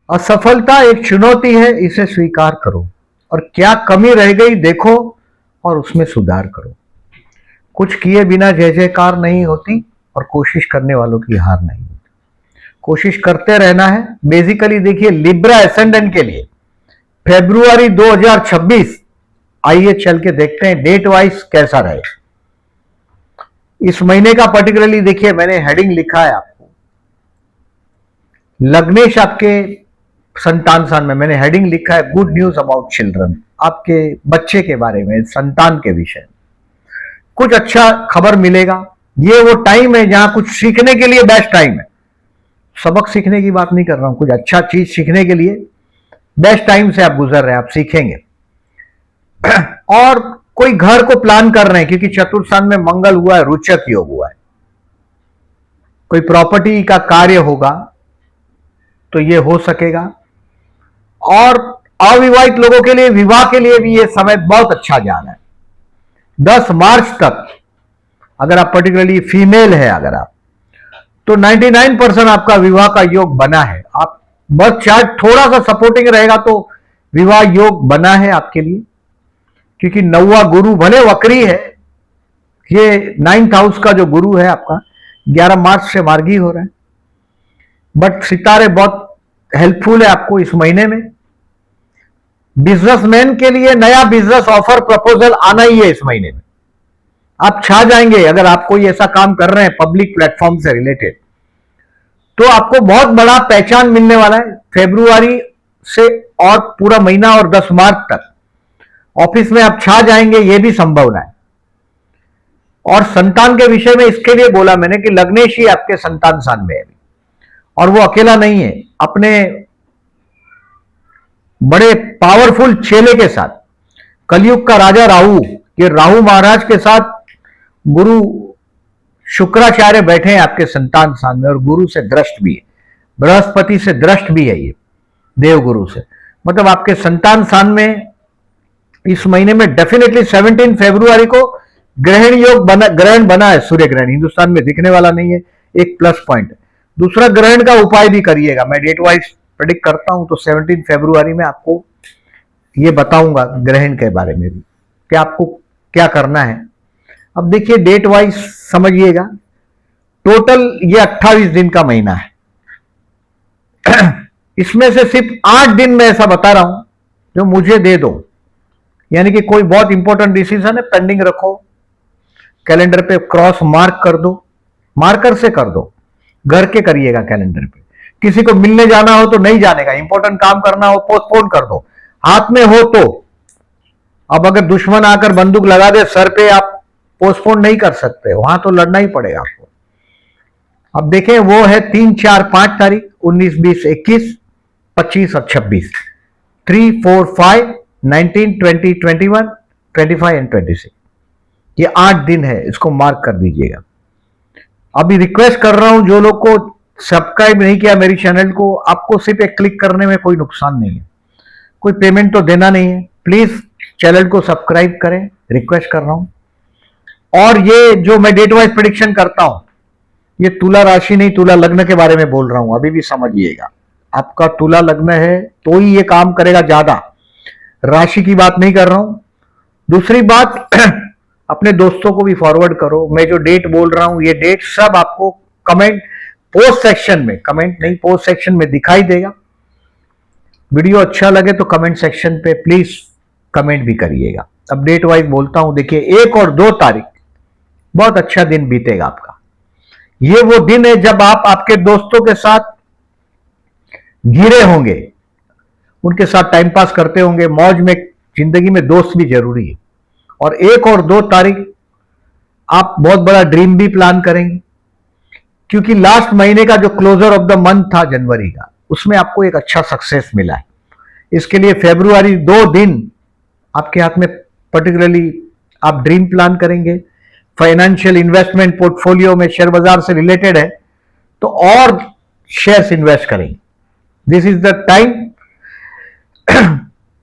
असफलता एक चुनौती है, इसे स्वीकार करो और क्या कमी रह गई देखो और उसमें सुधार करो। कुछ किए बिना जय जयकार नहीं होती और कोशिश करने वालों की हार नहीं होती। कोशिश करते रहना है। बेसिकली देखिए, लिब्रा एसेंडेंट के लिए फरवरी 2026 आइए चल के देखते हैं डेट वाइज कैसा रहे। इस महीने का पर्टिकुलरली देखिए, मैंने हेडिंग लिखा है आपको, लग्नेश आपके संतान स्थान में मैंने हेडिंग लिखा है गुड न्यूज अबाउट चिल्ड्रन, आपके बच्चे के बारे में, संतान के विषय में कुछ अच्छा खबर मिलेगा। ये वो टाइम है जहां कुछ सीखने के लिए बेस्ट टाइम है। सबक सीखने की बात नहीं कर रहा हूं, कुछ अच्छा चीज सीखने के लिए बेस्ट टाइम से आप गुजर रहे हैं, आप सीखेंगे। और कोई घर को प्लान कर रहे हैं क्योंकि चतुर्थ स्थान में मंगल हुआ है, रोचक योग हुआ है, कोई प्रॉपर्टी का कार्य होगा तो ये हो सकेगा। और अविवाहित लोगों के लिए, विवाह के लिए भी ये समय बहुत अच्छा जा रहा है। 10 मार्च तक अगर आप पर्टिकुलरली फीमेल है, अगर आप तो 99% आपका विवाह का योग बना है। आप बस चार्ट थोड़ा सा सपोर्टिंग रहेगा तो विवाह योग बना है आपके लिए, क्योंकि 9वां गुरु भले वक्री है, ये 9th हाउस का जो गुरु है आपका 11 मार्च से मार्गी हो रहा है, बट सितारे बहुत हेल्पफुल है आपको इस महीने में। बिजनेसमैन के लिए नया बिजनेस ऑफर प्रपोजल आना ही है इस महीने में, आप छा जाएंगे। अगर आप कोई ऐसा काम कर रहे हैं पब्लिक प्लेटफॉर्म से रिलेटेड, तो आपको बहुत बड़ा पहचान मिलने वाला है फरवरी से और पूरा महीना और 10 मार्च तक ऑफिस में आप छा जाएंगे, यह भी संभावना है। और संतान के विषय में इसके लिए बोला मैंने कि लग्नेश ही आपके संतान स्थान में है और वो अकेला नहीं है, अपने बड़े पावरफुल चेले के साथ, कलयुग का राजा राहु, ये राहु महाराज के साथ गुरु शुक्राचार्य बैठे हैं आपके संतान स्थान में और गुरु से दृष्ट भी है, बृहस्पति से दृष्ट भी है, ये देवगुरु से। मतलब आपके संतान स्थान में इस महीने में डेफिनेटली 17 फरवरी को ग्रहण योग बना, ग्रहण बना है, सूर्य ग्रहण हिंदुस्तान में दिखने वाला नहीं है, एक प्लस पॉइंट है। दूसरा, ग्रहण का उपाय भी करिएगा, मैं डेट वाइज प्रेडिक्ट करता हूं तो 17 फरवरी में आपको ये बताऊंगा ग्रहण के बारे में भी कि आपको क्या करना है। अब देखिए डेट वाइज समझिएगा, टोटल ये 28 दिन का महीना है। इसमें से सिर्फ 8 दिन मैं ऐसा बता रहा हूं जो मुझे दे दो, यानी कि कोई बहुत इंपॉर्टेंट डिसीजन है पेंडिंग रखो, कैलेंडर पे क्रॉस मार्क कर दो, मार्कर से कर दो, घर के करिएगा कैलेंडर पे। किसी को मिलने जाना हो तो नहीं जाने का, इंपॉर्टेंट काम करना हो पोस्टपोन कर दो, हाथ में हो तो। अब अगर दुश्मन आकर बंदूक लगा दे सर पे, आप पोस्टपोन नहीं कर सकते, वहां तो लड़ना ही पड़ेगा आपको। अब देखें वो है 3, 4, 5 तारीख, 19, 20, 21, 25 और 26, 3, 4, 5, 19, 20, 21, 25 एंड 26, ये 8 दिन है, इसको मार्क कर दीजिएगा। अभी रिक्वेस्ट कर रहा हूं, जो लोग को सब्सक्राइब नहीं किया मेरी चैनल को, आपको सिर्फ एक क्लिक करने में कोई नुकसान नहीं है, कोई पेमेंट तो देना नहीं है, प्लीज चैनल को सब्सक्राइब करें, रिक्वेस्ट कर रहा हूं। और ये जो मैं डेट वाइज प्रेडिक्शन करता हूं, ये तुला राशि नहीं, तुला लग्न के बारे में बोल रहा हूं, अभी भी समझिएगा। आपका तुला लग्न है तो ही ये काम करेगा, ज्यादा राशि की बात नहीं कर रहा हूं। दूसरी बात, अपने दोस्तों को भी फॉरवर्ड करो, मैं जो डेट बोल रहा हूं ये डेट सब आपको कमेंट पोस्ट सेक्शन में, कमेंट नहीं पोस्ट सेक्शन में दिखाई देगा। वीडियो अच्छा लगे तो कमेंट सेक्शन पे प्लीज कमेंट भी करिएगा। अब डेट वाइज बोलता हूं, देखिए 1 और 2 तारीख बहुत अच्छा दिन बीतेगा आपका। ये वो दिन है जब आप आपके दोस्तों के साथ घिरे होंगे, उनके साथ टाइम पास करते होंगे, मौज में। जिंदगी में दोस्त भी जरूरी है। और 1 और 2 तारीख आप बहुत बड़ा ड्रीम भी प्लान करेंगे, क्योंकि लास्ट महीने का जो क्लोजर ऑफ द मंथ था जनवरी का, उसमें आपको एक अच्छा सक्सेस मिला है। इसके लिए फरवरी 2 दिन आपके हाथ में, पर्टिकुलरली आप ड्रीम प्लान करेंगे। फाइनेंशियल इन्वेस्टमेंट पोर्टफोलियो में शेयर बाजार से रिलेटेड है तो और शेयर्स इन्वेस्ट करेंगे। This is the time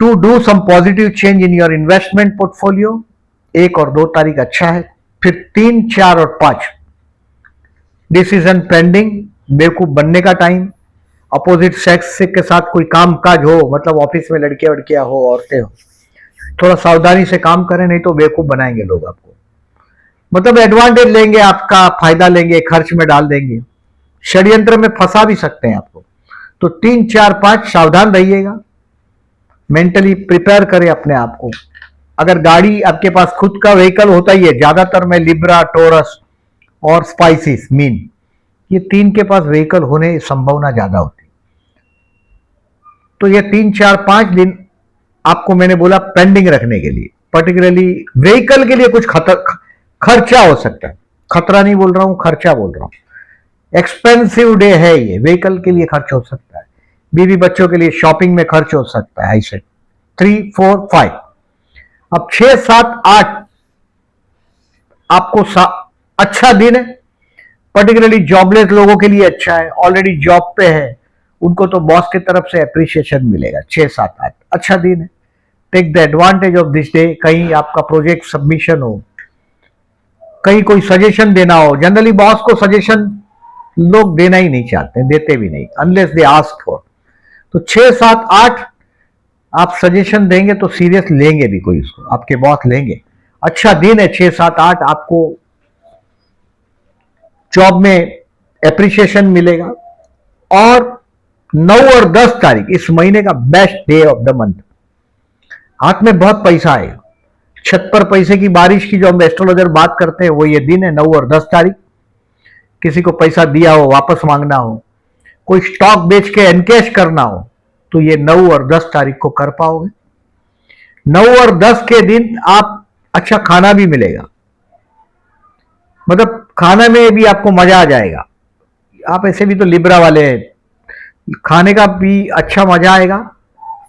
to do some positive change in your investment portfolio. 1 और 2 तारीख अच्छा है। फिर 3, 4 और 5 डिसीजन पेंडिंग, बेवकूफ बनने का टाइम। अपोजिट सेक्स के साथ कोई काम काज हो, मतलब ऑफिस में लड़कियां वड़कियां हो, औरतें हो, थोड़ा सावधानी से काम करें, नहीं तो बेवकूफ बनाएंगे लोग आपको। मतलब एडवांटेज लेंगे, आपका फायदा लेंगे, खर्च में डाल देंगे, षड्यंत्र में फंसा भी सकते हैं आपको। तो 3, 4, 5 सावधान रहिएगा, मेंटली प्रिपेयर करें अपने आप को। अगर गाड़ी आपके पास खुद का व्हीकल होता ही है, ज्यादातर में लिब्रा, टोरस और स्पाइसिस मीन, ये 3 के पास व्हीकल होने की संभावना ज्यादा होती। तो ये 3, 4, 5 दिन आपको मैंने बोला पेंडिंग रखने के लिए, पर्टिकुलरली व्हीकल के लिए कुछ खर्चा हो सकता है। खतरा नहीं बोल रहा हूं, खर्चा बोल रहा हूं। एक्सपेंसिव डे है ये, व्हीकल के लिए खर्च हो सकता है, बीवी बच्चों के लिए शॉपिंग में खर्च हो सकता है। ऐसे 3, 4, 5। अब 6, 7, 8 आपको अच्छा दिन है, पर्टिकुलरली जॉबलेस लोगों के लिए अच्छा है, ऑलरेडी जॉब पे है, उनको तो बॉस की तरफ से अप्रिशिएशन मिलेगा। 6, 7, 8 अच्छा दिन है, take the advantage of this day. कहीं आपका प्रोजेक्ट सबमिशन हो, कहीं कोई सजेशन देना हो, जनरली बॉस को सजेशन लोग देना ही नहीं चाहते, देते भी नहीं अनलेस दे आस्क फॉर। तो 6, 7, 8 आप सजेशन देंगे तो सीरियस लेंगे भी, कोई उसको आपके बॉस लेंगे। अच्छा दिन है 6, 7, 8 आपको जॉब में एप्रिशिएशन मिलेगा। और 9 और 10 तारीख इस महीने का best day of the month. हाथ में बहुत पैसा आएगा, छत पर पैसे की बारिश की जो हम एस्ट्रोलॉजर बात करते हैं, वो ये दिन है 9 और 10 तारीख। किसी को पैसा दिया हो, वापस मांगना हो, कोई स्टॉक बेच के एनकैश करना हो, तो ये 9 और 10 तारीख को कर पाओगे। 9 और 10 के दिन आप अच्छा खाना भी मिलेगा, मतलब खाने में भी आपको मजा आ जाएगा। आप ऐसे भी तो लिब्रा वाले हैं, खाने का भी अच्छा मजा आएगा।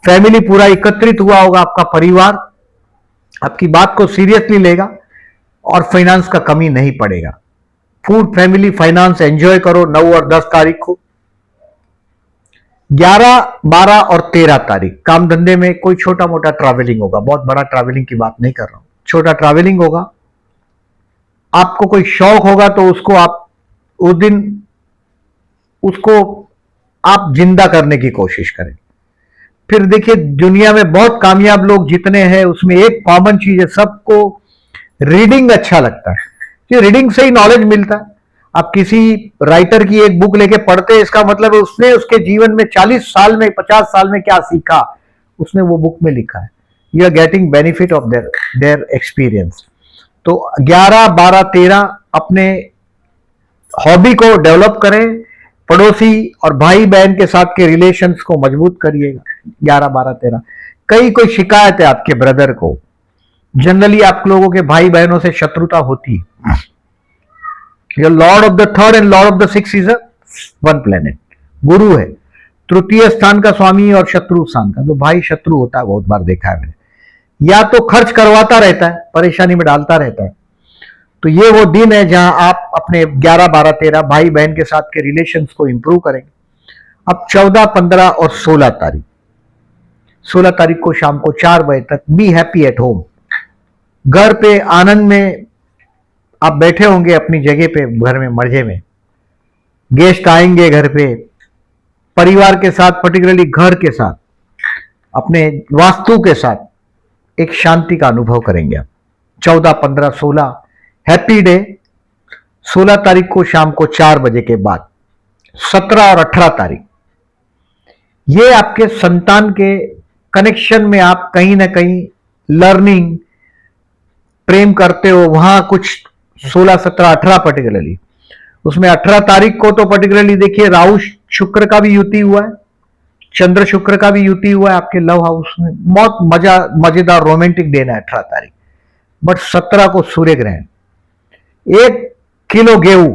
फैमिली पूरा एकत्रित हुआ होगा, आपका परिवार आपकी बात को सीरियसली लेगा और फाइनेंस का कमी नहीं पड़ेगा। फूड, फैमिली, फाइनेंस एंजॉय करो 9 और 10 तारीख को। 11, 12 और 13 तारीख काम धंधे में कोई छोटा मोटा ट्रैवलिंग होगा, बहुत बड़ा ट्रैवलिंग की बात नहीं कर रहा हूं, छोटा ट्रैवलिंग होगा। आपको कोई शौक होगा तो उसको आप उस दिन उसको आप जिंदा करने की कोशिश करें। फिर देखिए, दुनिया में बहुत कामयाब लोग जितने हैं उसमें एक कॉमन चीज है, सबको रीडिंग अच्छा लगता है। ये रीडिंग से ही नॉलेज मिलता है। आप किसी राइटर की एक बुक लेके पढ़ते हैं, इसका मतलब है उसने उसके जीवन में 40 साल में 50 साल में क्या सीखा, उसने वो बुक में लिखा है। You are getting benefit of their experience. तो 11, 12, 13 अपने हॉबी को डेवलप करें, पड़ोसी और भाई बहन के साथ के रिलेशंस को मजबूत करिएगा। 11, 12, 13 कई कोई शिकायत है आपके ब्रदर को, जनरली आप लोगों के भाई बहनों से शत्रुता होती है। Your Lord of the third and Lord of the six is one planet, गुरु है, तृतीय स्थान का स्वामी और शत्रु स्थान का। तो भाई शत्रु होता है, बहुत बार देखा है मैंने, या तो खर्च करवाता रहता है, परेशानी में डालता रहता है। तो ये वो दिन है जहां आप अपने 11, 12, 13 भाई बहन के साथ के रिलेशंस को इंप्रूव करेंगे। अब 14, 15 और 16 तारीख, 16 तारीख को शाम को 4 बजे तक बी हैप्पी एट होम। घर पे आनंद में आप बैठे होंगे अपनी जगह पे, घर में मर्जे में, गेस्ट आएंगे घर पे, परिवार के साथ, पर्टिकुलरली घर के साथ, अपने वास्तु के साथ एक शांति का अनुभव करेंगे आप। 14, 15, 16 हैप्पी डे। 16 तारीख को शाम को 4 बजे के बाद 17 और 18 तारीख ये आपके संतान के कनेक्शन में आप कहीं ना कहीं लर्निंग, प्रेम करते हो, वहां कुछ 16, 17, 18 पर्टिकुलरली, उसमें 18 तारीख को तो पर्टिकुलरली देखिए राहु शुक्र का भी युति हुआ है, चंद्र शुक्र का भी युति हुआ है आपके लव हाउस में। बहुत मजेदार रोमांटिक डे है 18 तारीख। बट 17 को सूर्य ग्रहण। 1 किलो गेहूं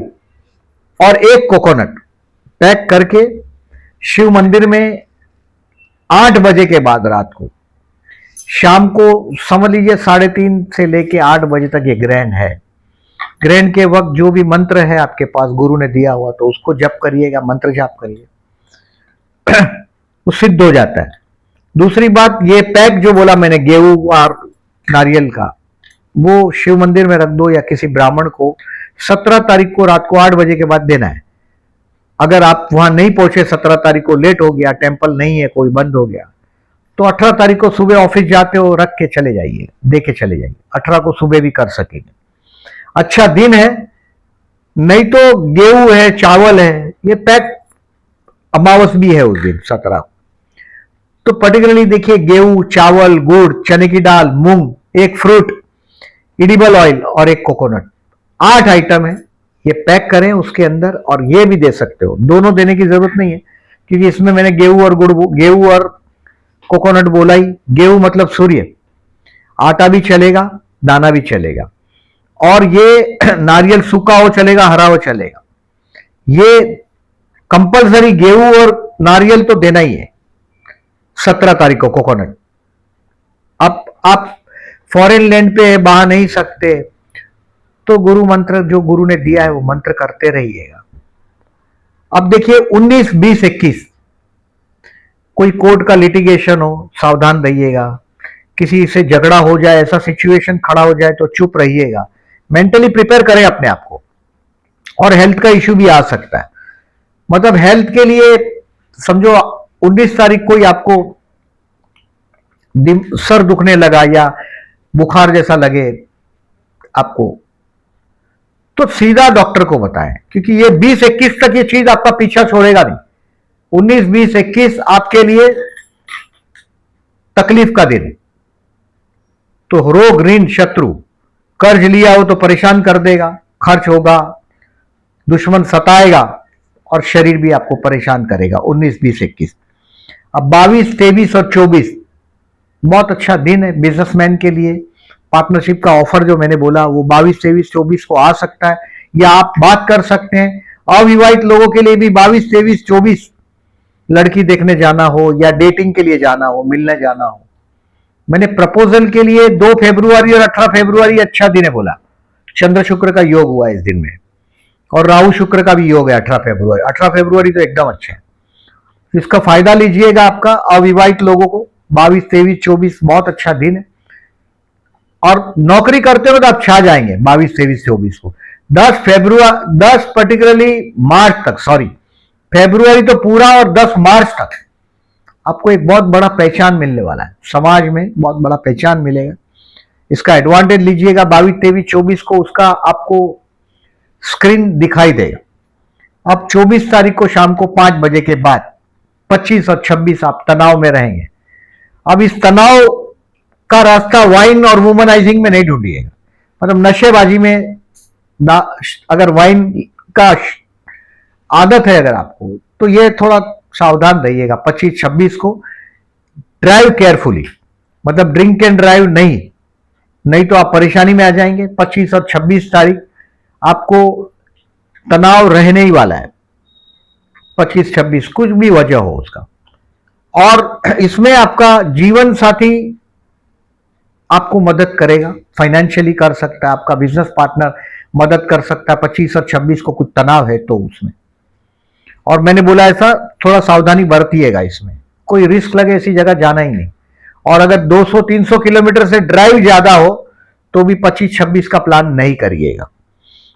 और 1 कोकोनट पैक करके शिव मंदिर में 8 बजे के बाद रात को, शाम को समझ लीजिए 3:30 से लेके 8 बजे तक ये ग्रहण है। ग्रहण के वक्त जो भी मंत्र है आपके पास गुरु ने दिया हुआ, तो उसको जप करिएगा, मंत्र जाप करिए, वो सिद्ध हो जाता है। दूसरी बात, ये पैक जो बोला मैंने गेहूं और नारियल का, वो शिव मंदिर में रख दो या किसी ब्राह्मण को 17 तारीख को रात को 8 बजे के बाद देना है। अगर आप वहां नहीं पहुंचे, 17 तारीख को लेट हो गया, टेम्पल नहीं है, कोई बंद हो गया, तो 18 तारीख को सुबह ऑफिस जाते हो, रख के चले जाइए, दे के चले जाइए, 18 को सुबह भी कर सकेंगे। अच्छा दिन है। नहीं तो गेहूं है, चावल है, ये पैक, अमावस भी है उस दिन 17 को। तो पर्टिकुलरली देखिए, गेहूं, चावल, गुड़, चने की दाल, मूंग, एक फ्रूट, इडिबल ऑयल और एक कोकोनट, 8 आइटम है। ये पैक करें उसके अंदर, और ये भी दे सकते हो, दोनों देने की जरूरत नहीं है, क्योंकि इसमें मैंने गेहूं और गुड़, गेहूं और कोकोनट बोला ही। गेहूं मतलब सूर्य, आटा भी चलेगा, दाना भी चलेगा, और ये नारियल सूखा हो चलेगा, हरा हो चलेगा। ये कंपलसरी गेहूं और नारियल तो देना ही है 17 तारीख को, कोकोनट। अब आप फॉरेन लैंड पे बहा नहीं सकते, तो गुरु मंत्र जो गुरु ने दिया है वो मंत्र करते रहिएगा। अब देखिए 19, 20, 21 कोई कोर्ट का लिटिगेशन हो, सावधान रहिएगा। किसी से झगड़ा हो जाए, ऐसा सिचुएशन खड़ा हो जाए तो चुप रहिएगा, मेंटली प्रिपेयर करें अपने आप को। और हेल्थ का इश्यू भी आ सकता है, मतलब हेल्थ के लिए समझो 19 तारीख को ही आपको सर दुखने लगा या बुखार जैसा लगे आपको, तो सीधा डॉक्टर को बताएं, क्योंकि ये 20-21 तक ये चीज आपका पीछा छोड़ेगा नहीं। 19, 20, 21 आपके लिए तकलीफ का दिन। तो रोग, ऋण, शत्रु, कर्ज लिया हो तो परेशान कर देगा, खर्च होगा, दुश्मन सताएगा, और शरीर भी आपको परेशान करेगा। 19, 20, 21। अब 22, 23 और 24 बहुत अच्छा दिन है बिजनेसमैन के लिए। पार्टनरशिप का ऑफर जो मैंने बोला वो 22, 23, 24 को आ सकता है, या आप बात कर सकते हैं। अविवाहित लोगों के लिए भी 22, 23, 24 लड़की देखने जाना हो, या डेटिंग के लिए जाना हो, मिलने जाना हो। मैंने प्रपोजल के लिए 2 फरवरी और 18 फरवरी अच्छा दिन है बोला। चंद्र शुक्र का योग हुआ इस दिन में, और राहु शुक्र का भी योग है 18 फरवरी। 18 फरवरी तो एकदम अच्छा है, इसका फायदा लीजिएगा। आपका अविवाहित लोगों को 22, 23, 24 बहुत अच्छा दिन है, और नौकरी करते हो तो आप छा जाएंगे 22, 23, 24 को। 10 पर्टिकुलरली मार्च तक, सॉरी फरवरी तो पूरा, और 10 मार्च तक आपको एक बहुत बड़ा पहचान मिलने वाला है, समाज में बहुत बड़ा पहचान मिलेगा। इसका एडवांटेज लीजिएगा। 22, 23, 24 को उसका आपको स्क्रीन दिखाई देगा। अब 24 तारीख को शाम को 5 बजे के बाद 25 और 26 आप तनाव में रहेंगे। अब इस तनाव का रास्ता वाइन और वुमनाइजिंग में नहीं ढूंढिएगा, मतलब नशेबाजी में अगर वाइन का आदत है अगर आपको, तो ये थोड़ा सावधान रहिएगा। 25, 26 को ड्राइव केयरफुली, मतलब ड्रिंक एंड ड्राइव नहीं तो आप परेशानी में आ जाएंगे। 25 और 26 तारीख आपको तनाव रहने ही वाला है, 25, 26 कुछ भी वजह हो उसका। और इसमें आपका जीवन साथी आपको मदद करेगा, फाइनेंशियली कर सकता है, आपका बिजनेस पार्टनर मदद कर सकता है। 25 और 26 को कुछ तनाव है तो उसमें, और मैंने बोला ऐसा थोड़ा सावधानी बरतिएगा, इसमें कोई रिस्क लगे ऐसी जगह जाना ही नहीं। और अगर 200-300 किलोमीटर से ड्राइव ज्यादा हो तो भी 25-26 का प्लान नहीं करिएगा।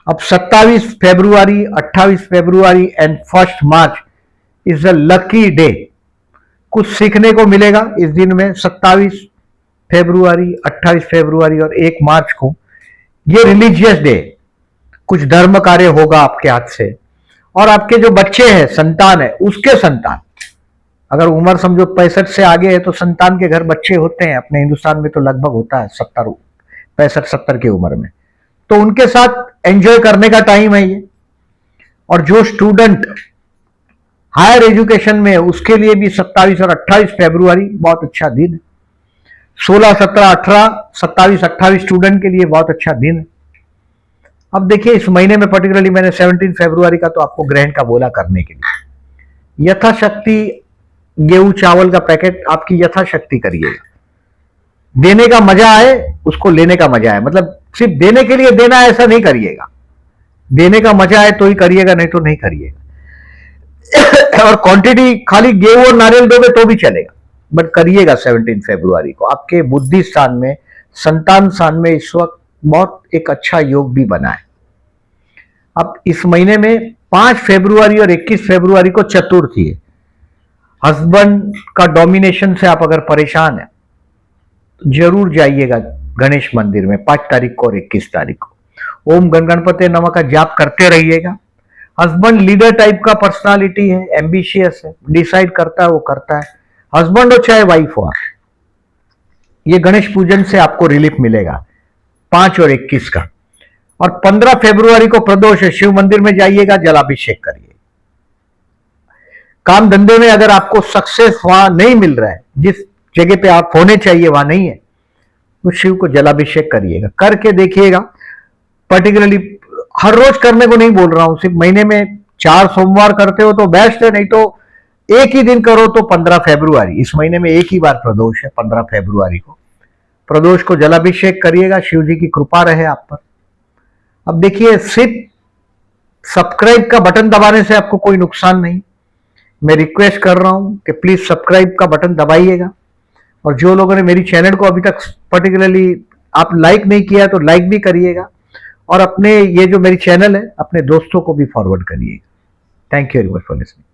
अब 27 February, 28 February and 1 March is a lucky day. कुछ सीखने को मिलेगा इस दिन में। 27 फरवरी, 28 फरवरी और 1 मार्च को ये रिलीजियस डे, कुछ धर्म कार्य होगा आपके हाथ से। और आपके जो बच्चे हैं, संतान है, उसके संतान, अगर उम्र समझो 65 से आगे है तो संतान के घर बच्चे होते हैं। अपने हिंदुस्तान में तो लगभग होता है 65-70 की उम्र में, तो उनके साथ एंजॉय करने का टाइम है ये। और जो स्टूडेंट हायर एजुकेशन में है उसके लिए भी 27 और 28 फरवरी बहुत अच्छा दिन है। 16, 17, 18, 27, 28 स्टूडेंट के लिए बहुत अच्छा दिन है। अब देखिए इस महीने में पर्टिकुलरली मैंने 17 फरवरी का तो आपको ग्रहण का बोला करने के लिए। यथाशक्ति गेहूं चावल का पैकेट आपकी यथाशक्ति करिएगा। देने का मजा आए, उसको लेने का मजा आए, मतलब सिर्फ देने के लिए देना ऐसा नहीं करिएगा। देने का मजा आए तो ही करिएगा, नहीं तो नहीं करिएगा। और क्वांटिटी खाली गेहूं और नारियल दोगे तो भी चलेगा, बट करिएगा 17 फरवरी को। आपके बुद्धि स्थान में, संतान स्थान में इस वक्त बहुत एक अच्छा योग भी बना है। अब इस महीने में 5 फरवरी और 21 फरवरी को चतुर्थी है। हस्बैंड का डोमिनेशन से आप अगर परेशान है तो जरूर जाइएगा गणेश मंदिर में 5 तारीख को और 21 तारीख को। ओम गण गणपति नमः का जाप करते रहिएगा। हस्बैंड लीडर टाइप का पर्सनालिटी है, एम्बिशियस है, डिसाइड करता है वो करता है, हस्बैंड हो चाहे वाइफ हो। ये गणेश पूजन से आपको रिलीफ मिलेगा 5 और 21 का। और 15 फरवरी को प्रदोष है, शिव मंदिर में जाइएगा, जलाभिषेक करिए। काम धंधे में अगर आपको सक्सेस वहां नहीं मिल रहा है, जिस जगह पे आप होने चाहिए वहां नहीं है, तो शिव को जलाभिषेक करिएगा, करके देखिएगा। पर्टिकुलरली हर रोज करने को नहीं बोल रहा हूं, सिर्फ महीने में 4 सोमवार करते हो तो बेस्ट है, नहीं तो एक ही दिन करो तो 15 फरवरी, इस महीने में एक ही बार प्रदोष है 15 फरवरी को। प्रदोष को जलाभिषेक करिएगा, शिव जी की कृपा रहे आप पर। अब देखिए, सिर्फ सब्सक्राइब का बटन दबाने से आपको कोई नुकसान नहीं। मैं रिक्वेस्ट कर रहा हूं कि प्लीज सब्सक्राइब का बटन दबाइएगा। और जो लोगों ने मेरी चैनल को अभी तक पर्टिकुलरली आप लाइक नहीं किया तो लाइक भी करिएगा, और अपने ये जो मेरी चैनल है अपने दोस्तों को भी फॉरवर्ड करिएगा। Thank you very much for listening.